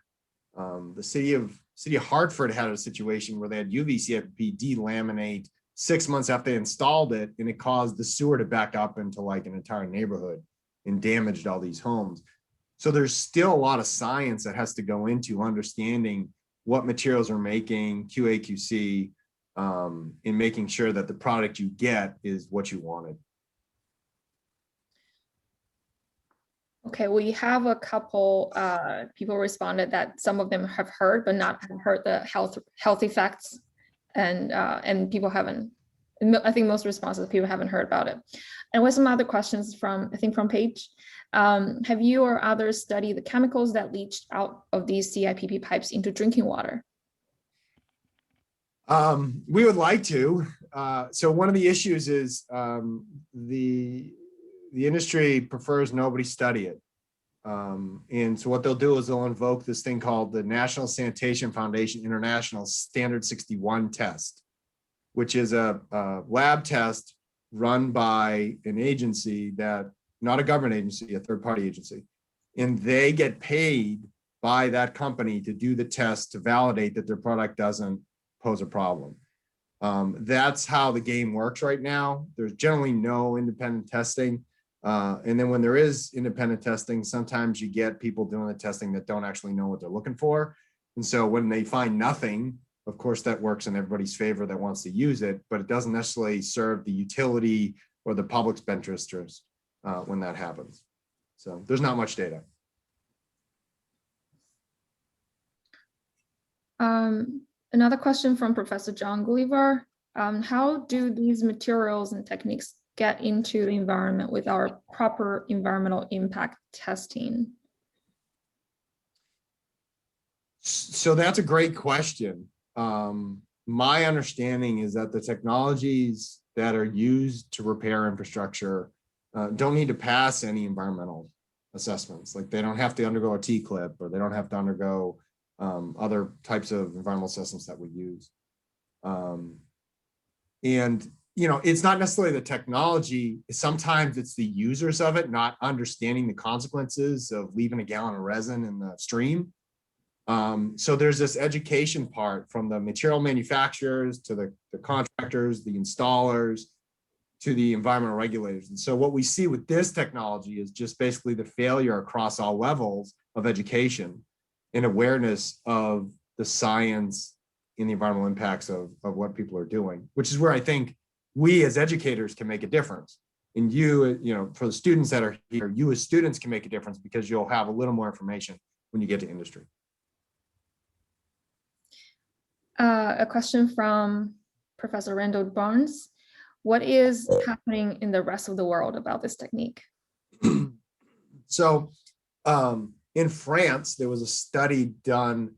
The city of Hartford had a situation where they had UV CIPP delaminate 6 months after they installed it, and it caused the sewer to back up into like an entire neighborhood and damaged all these homes. So there's still a lot of science that has to go into understanding what materials are making, QA/QC, in making sure that the product you get is what you wanted. Okay, we have a couple people responded that some of them have heard, but not have heard the health effects, and people haven't. I think most responses people haven't heard about it. And with some other questions from, I think from Paige, have you or others studied the chemicals that leached out of these CIPP pipes into drinking water? We would like to. So one of the issues is the industry prefers nobody study it. And so what they'll do is they'll invoke this thing called the National Sanitation Foundation International Standard 61 test, which is a lab test run by an agency that, not a government agency, a third-party agency. And they get paid by that company to do the test to validate that their product doesn't pose a problem. That's how the game works right now. There's generally no independent testing. And then when there is independent testing, sometimes you get people doing the testing that don't actually know what they're looking for. And so when they find nothing, of course, that works in everybody's favor that wants to use it, but it doesn't necessarily serve the utility or the public's best interest when that happens. So there's not much data. Another question from Professor John Gulliver. How do these materials and techniques get into the environment with our proper environmental impact testing? So that's a great question. My understanding is that the technologies that are used to repair infrastructure don't need to pass any environmental assessments. Like they don't have to undergo a T-clip, or they don't have to undergo other types of environmental assessments that we use. And, you know, it's not necessarily the technology. Sometimes it's the users of it not understanding the consequences of leaving a gallon of resin in the stream. So there's this education part from the material manufacturers to the contractors, the installers, to the environmental regulators. And so what we see with this technology is just basically the failure across all levels of education and awareness of the science and the environmental impacts of what people are doing, which is where I think we as educators can make a difference. And you know, for the students that are here, you as students can make a difference because you'll have a little more information when you get to industry. A question from Professor Randall Barnes. What is happening in the rest of the world about this technique? So in France, there was a study done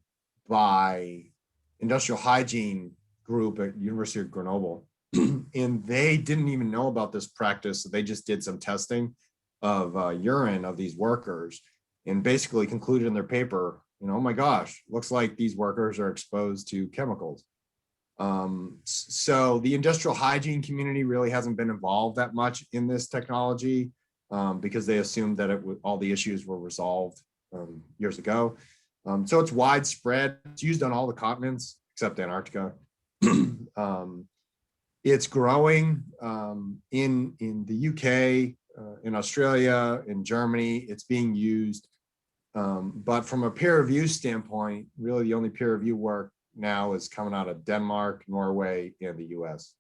by industrial hygiene group at University of Grenoble, and they didn't even know about this practice. So they just did some testing of urine of these workers and basically concluded in their paper, oh my gosh, looks like these workers are exposed to chemicals. So the industrial hygiene community really hasn't been involved that much in this technology because they assumed that all the issues were resolved years ago. So it's widespread. It's used on all the continents except Antarctica. It's growing in the UK, in Australia, in Germany. It's being used. But from a peer review standpoint, really the only peer review work now is coming out of Denmark, Norway, and the US.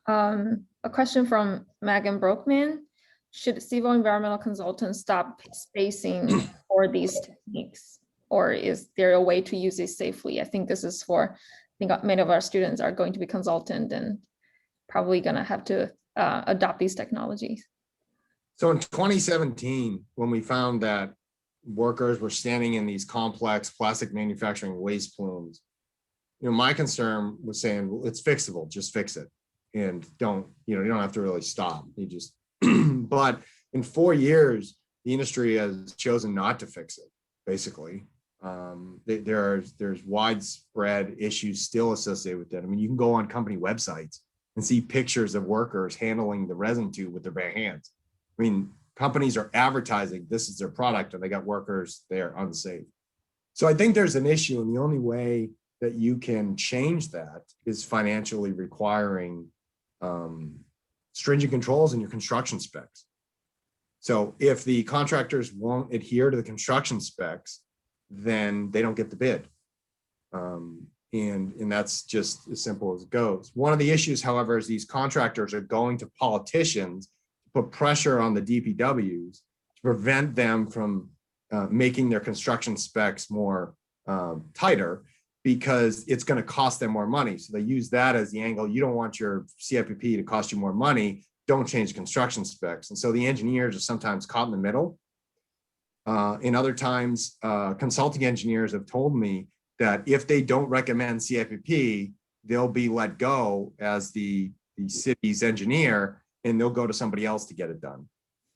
A question from Megan Brockman. Should civil environmental consultants stop spacing for these techniques? Or is there a way to use it safely? I think this is for, I think many of our students are going to be consultant and probably gonna have to adopt these technologies. So in 2017, when we found that workers were standing in these complex plastic manufacturing waste plumes, my concern was saying, well, it's fixable, just fix it. And you don't have to really stop. You just, but in 4 years, the industry has chosen not to fix it, basically. There's widespread issues still associated with that. I mean, you can go on company websites and see pictures of workers handling the resin tube with their bare hands. I mean, companies are advertising this is their product and they got workers there unsafe. So I think there's an issue, and the only way that you can change that is financially requiring stringent controls in your construction specs. So if the contractors won't adhere to the construction specs, then they don't get the bid. And that's just as simple as it goes. One of the issues, however, is these contractors are going to politicians to put pressure on the DPWs to prevent them from making their construction specs more tighter, because it's going to cost them more money. So they use that as the angle. You don't want your CIPP to cost you more money. Don't change construction specs. And so the engineers are sometimes caught in the middle. In other times, consulting engineers have told me that if they don't recommend CIPP, they'll be let go as the city's engineer, and they'll go to somebody else to get it done.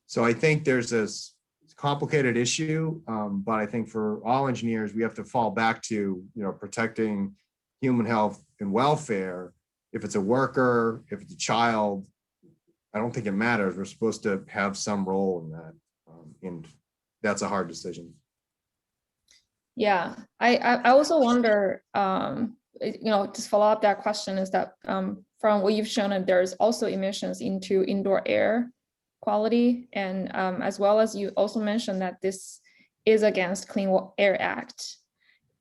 So I think there's this complicated issue, but I think for all engineers, we have to fall back to protecting human health and welfare. If it's a worker, if it's a child, I don't think it matters. We're supposed to have some role in that, and that's a hard decision. Yeah, I also wonder, just follow up that question is that from what you've shown, that there's also emissions into indoor air quality, and as well as you also mentioned that this is against Clean Air Act.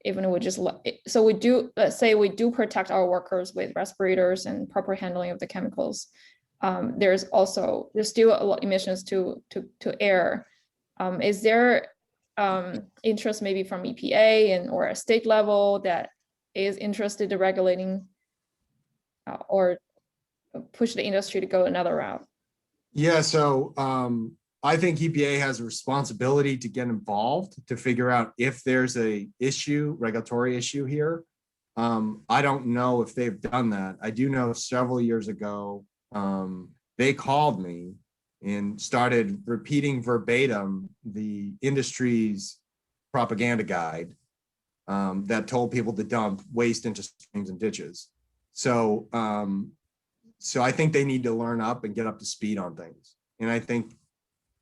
Even we just, so we do, let's say we do protect our workers with respirators and proper handling of the chemicals. There's still a lot of emissions to air. Is there interest maybe from EPA and or a state level that is interested in regulating or push the industry to go another route? Yeah, so I think EPA has a responsibility to get involved to figure out if there's a regulatory issue here. I don't know if they've done that. I do know several years ago, they called me and started repeating verbatim the industry's propaganda guide that told people to dump waste into streams and ditches. So I think they need to learn up and get up to speed on things. And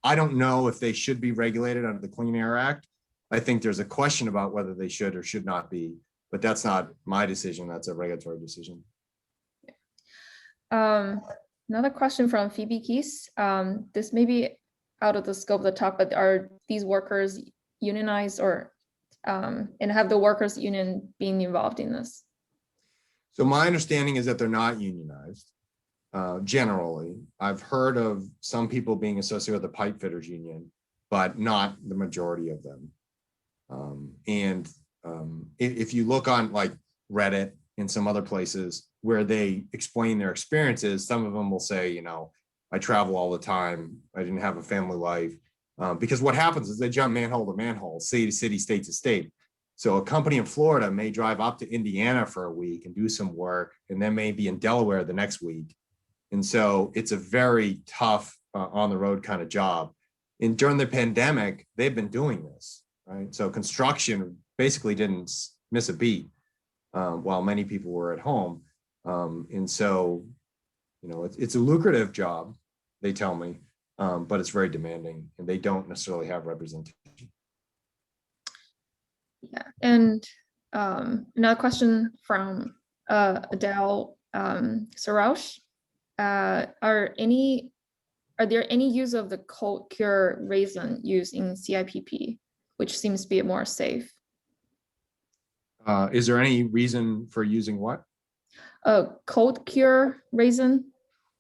I don't know if they should be regulated under the Clean Air Act. I think there's a question about whether they should or should not be, but that's not my decision. That's a regulatory decision. Another question from Phoebe Keys. This may be out of the scope of the talk, but are these workers unionized or and have the workers union being involved in this? So my understanding is that they're not unionized. Generally, I've heard of some people being associated with the pipe fitters union, but not the majority of them. And if you look on like Reddit and some other places where they explain their experiences, some of them will say, you know, I travel all the time. I didn't have a family life. Because what happens is they jump manhole to manhole, city to city, state to state. So a company in Florida may drive up to Indiana for a week and do some work, and then may be in Delaware the next week. And so it's a very tough on the road kind of job. And during the pandemic, they've been doing this, right? So construction basically didn't miss a beat while many people were at home. And so, you know, it's a lucrative job, they tell me, but it's very demanding, and they don't necessarily have representation. Yeah, and another question from Adele Sarouche. Are there any use of the cold cure resin used in CIPP, which seems to be more safe? Is there any reason for using what? Cold cure resin?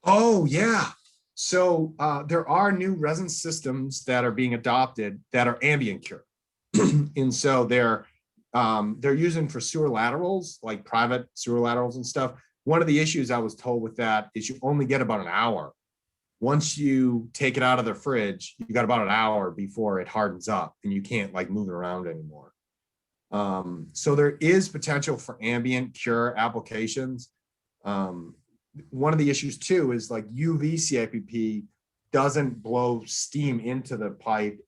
Oh, yeah. So there are new resin systems that are being adopted that are ambient cure. And so they're using for sewer laterals, like private sewer laterals and stuff. One of the issues I was told with that is you only get about an hour. Once you take it out of the fridge, you got about an hour before it hardens up and you can't like move it around anymore. So there is potential for ambient cure applications. One of the issues too is like UV CIPP doesn't blow steam into the pipe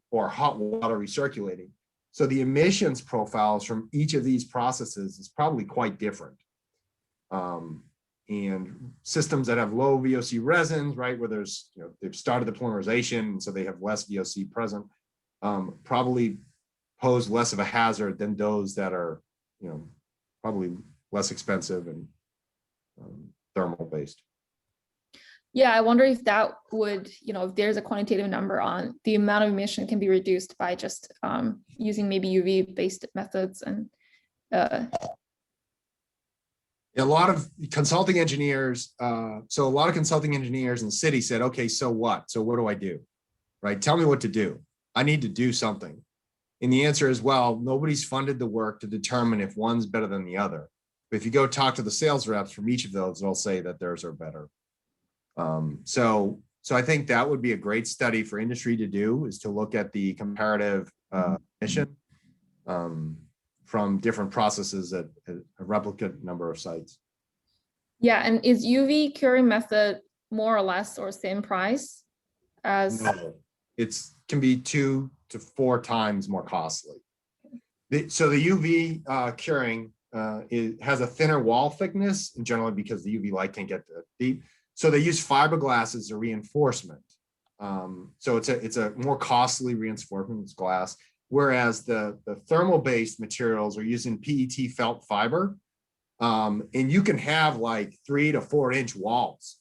or hot water recirculating. So the emissions profiles from each of these processes is probably quite different. And systems that have low VOC resins, right, where there's, you know, they've started the polymerization, so they have less VOC present, probably pose less of a hazard than those that are, you know, probably less expensive and thermal based. Yeah, I wonder if that would, you know, if there's a quantitative number on the amount of emission can be reduced by just using maybe UV based methods. And a lot of consulting engineers, in the city said, okay, so what? So what do I do? Right? Tell me what to do. I need to do something. And the answer is, well, nobody's funded the work to determine if one's better than the other. But if you go talk to the sales reps from each of those, they'll say that theirs are better. So I think that would be a great study for industry to do, is to look at the comparative emission from different processes at a replicate number of sites. yeah, and is UV curing method more or less or same price as? No, it's can be 2 to 4 times more costly. So the UV curing has a thinner wall thickness, and generally because the UV light can't get deep. So they use fiberglass as a reinforcement. So it's a more costly reinforcement, it's glass. Whereas the thermal-based materials are using PET felt fiber. And you can have like 3 to 4 inch walls,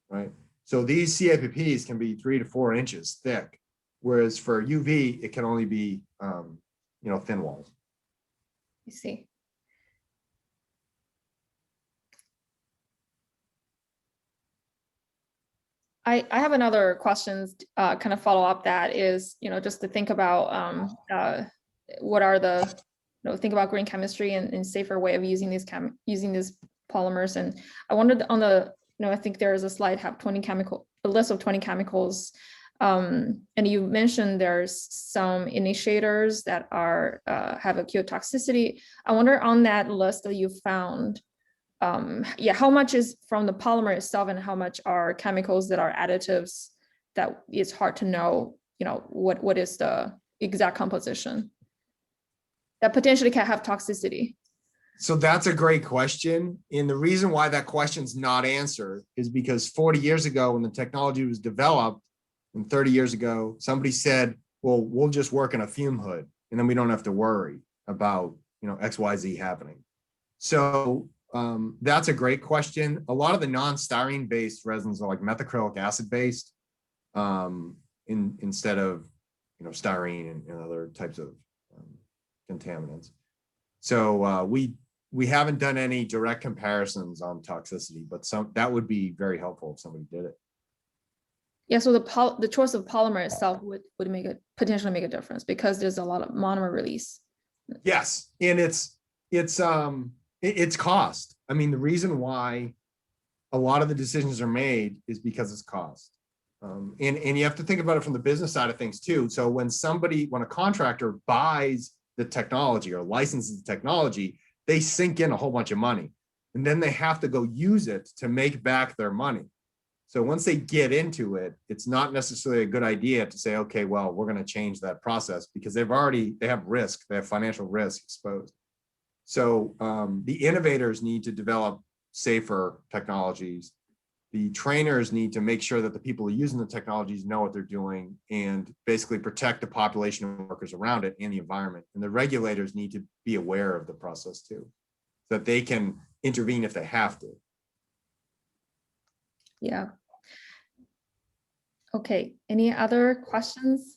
right? So these CIPPs can be 3 to 4 inches thick. Whereas for UV, it can only be, you know, thin walls. I see. I have another questions, kind of follow up that is, you know, just to think about what are the, you know, think about green chemistry and safer way of using these polymers. And I wondered on the, you know, I think there is a slide have a list of 20 chemicals. And you mentioned there's some initiators that are have acute toxicity. I wonder on that list that you found, yeah, how much is from the polymer itself and how much are chemicals that are additives that it's hard to know, you know, what is the exact composition that potentially can have toxicity? So that's a great question. And the reason why that question's not answered is because 40 years ago when the technology was developed, and 30 years ago, somebody said, well, we'll just work in a fume hood and then we don't have to worry about, you know, XYZ happening. So that's a great question. A lot of the non-styrene based resins are like methacrylic acid based instead of, you know, styrene and other types of contaminants. So we haven't done any direct comparisons on toxicity, but that would be very helpful if somebody did it. Yeah, so the choice of polymer itself would potentially make a difference because there's a lot of monomer release. Yes, and it's cost. I mean, the reason why a lot of the decisions are made is because it's cost. And you have to think about it from the business side of things too. So when a contractor buys the technology or licenses the technology, they sink in a whole bunch of money, and then they have to go use it to make back their money. So once they get into it, it's not necessarily a good idea to say, okay, well, we're going to change that process, because they have risk, they have financial risk exposed. So the innovators need to develop safer technologies. The trainers need to make sure that the people who are using the technologies know what they're doing and basically protect the population of workers around it and the environment. And the regulators need to be aware of the process too, so that they can intervene if they have to. Yeah. Okay, any other questions?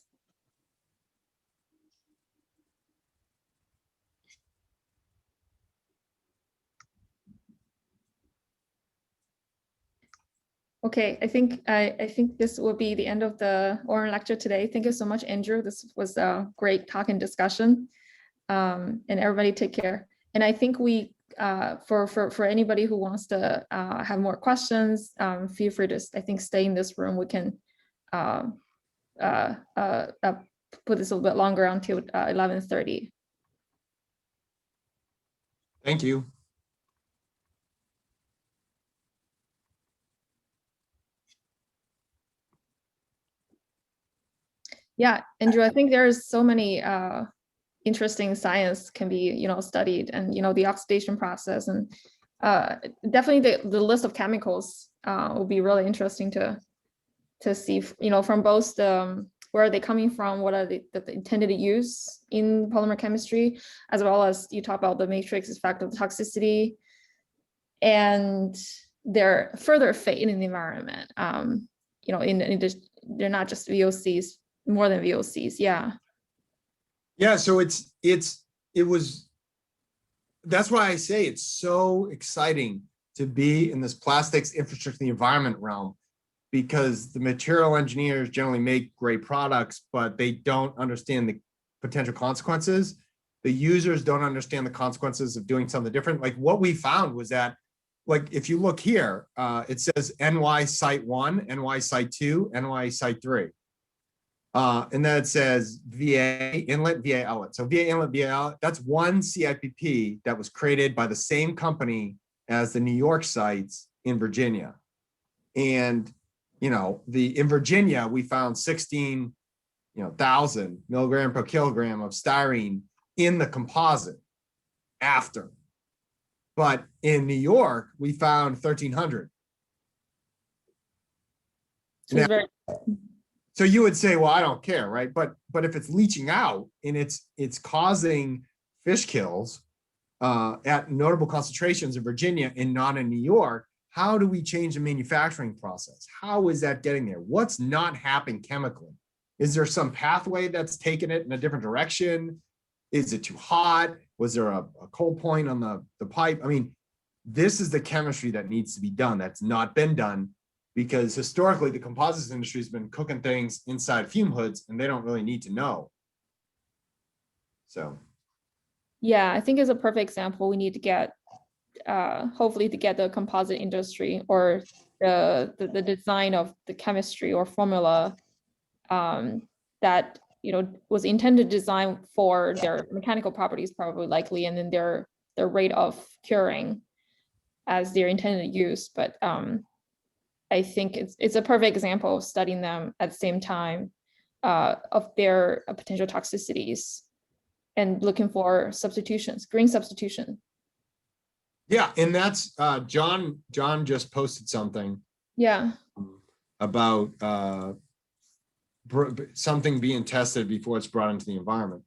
Okay, I think this will be the end of the oral lecture today. Thank you so much, Andrew. This was a great talk and discussion. And everybody take care. And I think we, for anybody who wants to have more questions, feel free to, I think, stay in this room. We can put this a little bit longer until 11:30. Thank you. Yeah, Andrew, I think there's so many interesting science can be, studied, and, the oxidation process, and definitely the list of chemicals will be really interesting to see, from both where are they coming from, what are the intended use in polymer chemistry, as well as you talk about the matrix effect of toxicity and their further fate in the environment. They're not just VOCs, more than VOCs. Yeah. Yeah, so that's why I say it's so exciting to be in this plastics infrastructure, the environment realm, because the material engineers generally make great products, but they don't understand the potential consequences. The users don't understand the consequences of doing something different. Like what we found was that, like, if you look here, it says NY site 1, NY site 2, NY site 3. And then it says VA inlet, VA outlet. So VA inlet, VA outlet, that's one CIPP that was created by the same company as the New York sites in Virginia. And, in Virginia, we found 16,000 milligram per kilogram of styrene in the composite after. But in New York, we found 1,300. So you would say, well, I don't care, right? But if it's leaching out and it's causing fish kills at notable concentrations in Virginia and not in New York, how do we change the manufacturing process? How is that getting there? What's not happening chemically? Is there some pathway that's taken it in a different direction? Is it too hot? Was there a cold point on the pipe? I mean, this is the chemistry that needs to be done. That's not been done, because historically the composites industry has been cooking things inside fume hoods and they don't really need to know. So. Yeah, I think it's a perfect example. We need to get, hopefully to get the composite industry or the design of the chemistry or formula that, was intended to design for their mechanical properties, probably likely, and then their rate of curing as their intended use. But I think it's a perfect example of studying them at the same time of their potential toxicities and looking for substitutions, green substitution. Yeah, and that's John just posted something. Yeah. About something being tested before it's brought into the environment.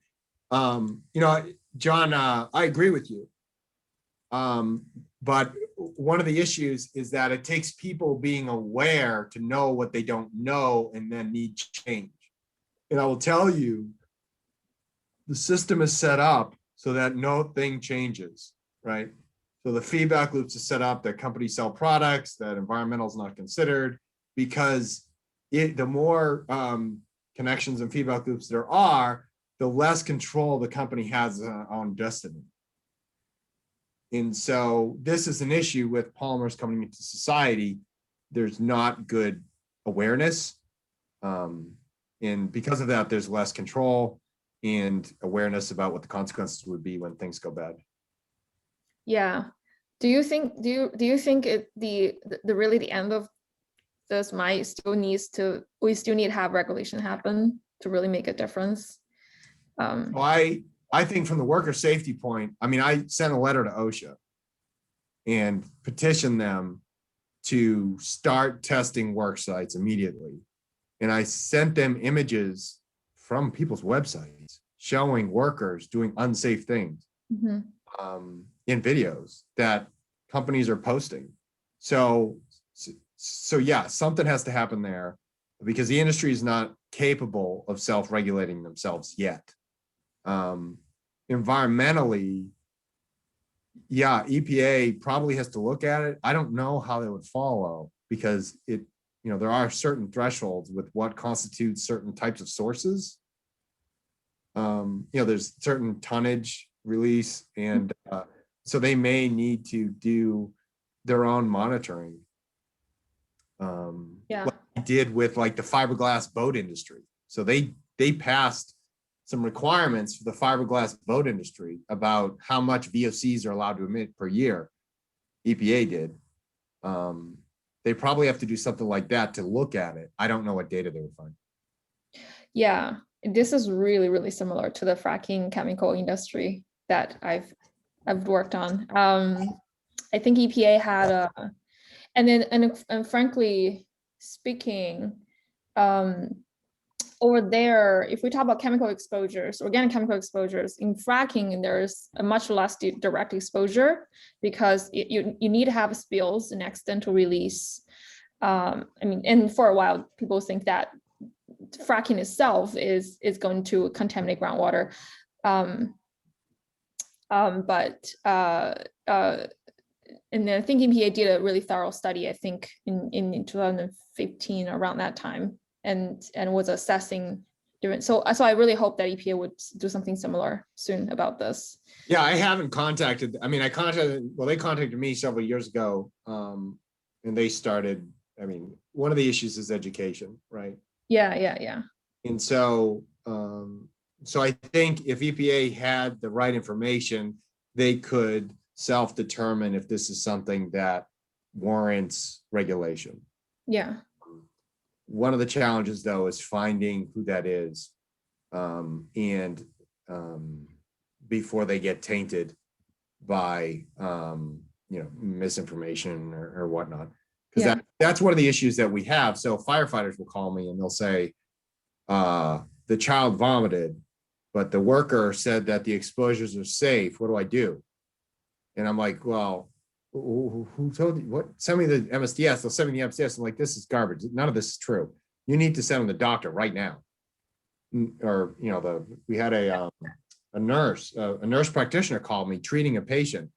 John, I agree with you. But one of the issues is that it takes people being aware to know what they don't know and then need change. And I will tell you, the system is set up so that no thing changes, right? So the feedback loops are set up that companies sell products, that environmental is not considered, because the more connections and feedback loops there are, the less control the company has on destiny. And so this is an issue with polymers coming into society. There's not good awareness. And because of that, there's less control and awareness about what the consequences would be when things go bad. Yeah. Do you think the really the end of this we still need to have regulation happen to really make a difference? Well, I think from the worker safety point, I mean, I sent a letter to OSHA and petitioned them to start testing work sites immediately. And I sent them images from people's websites showing workers doing unsafe things in videos that companies are posting. So yeah, something has to happen there because the industry is not capable of self-regulating themselves yet. Environmentally, yeah, EPA probably has to look at it. I don't know how they would follow because there are certain thresholds with what constitutes certain types of sources. There's certain tonnage release, and so they may need to do their own monitoring. Like they did with like the fiberglass boat industry. So they passed some requirements for the fiberglass boat industry about how much VOCs are allowed to emit per year. EPA did. They probably have to do something like that to look at it. I don't know what data they would find. Yeah, this is really, really similar to the fracking chemical industry that I've worked on. I think EPA had and frankly speaking, over there, if we talk about chemical exposures, organic chemical exposures in fracking, there's a much less direct exposure because you need to have spills and accidental release. And for a while, people think that fracking itself is going to contaminate groundwater. And then I think EPA did a really thorough study, I think in 2015, around that time, and was assessing different. So I really hope that EPA would do something similar soon about this. Yeah, I haven't contacted. I mean, they contacted me several years ago, and they started. I mean, one of the issues is education, right? Yeah. And so, so I think if EPA had the right information, they could self-determine if this is something that warrants regulation. Yeah. One of the challenges, though, is finding who that is, and before they get tainted by misinformation or whatnot. Because that's one of the issues that we have. So firefighters will call me and they'll say, the child vomited, but the worker said that the exposures are safe. What do I do? And I'm like, well, who told you? What? Send me the MSDS. They'll send me the MSDS. I'm like, this is garbage. None of this is true. You need to send them the doctor right now. Or we had a nurse practitioner called me treating a patient,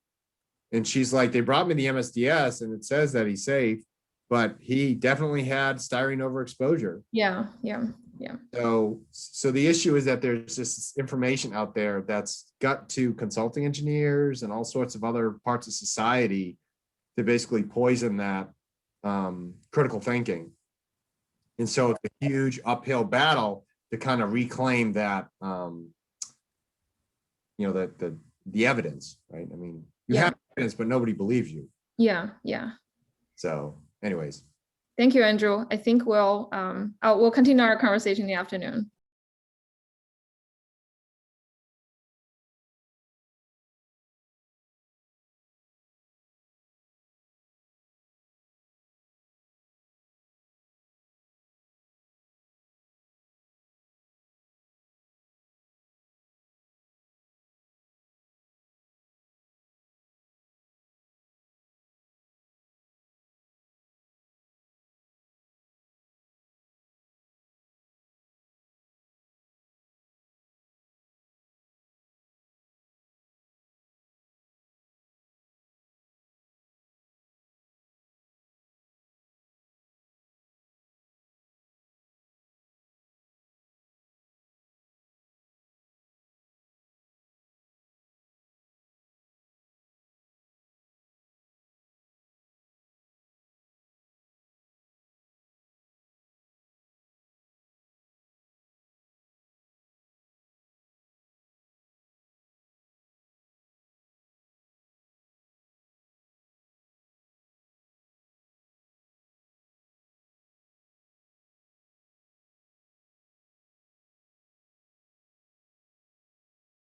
and she's like, they brought me the MSDS and it says that he's safe, but he definitely had styrene overexposure. Yeah. So the issue is that there's this information out there that's got to consulting engineers and all sorts of other parts of society to basically poison that critical thinking. And so it's a huge uphill battle to kind of reclaim that, the evidence, right? I mean, you have evidence, but nobody believes you. Yeah. So anyways. Thank you, Andrew. I think we'll continue our conversation in the afternoon.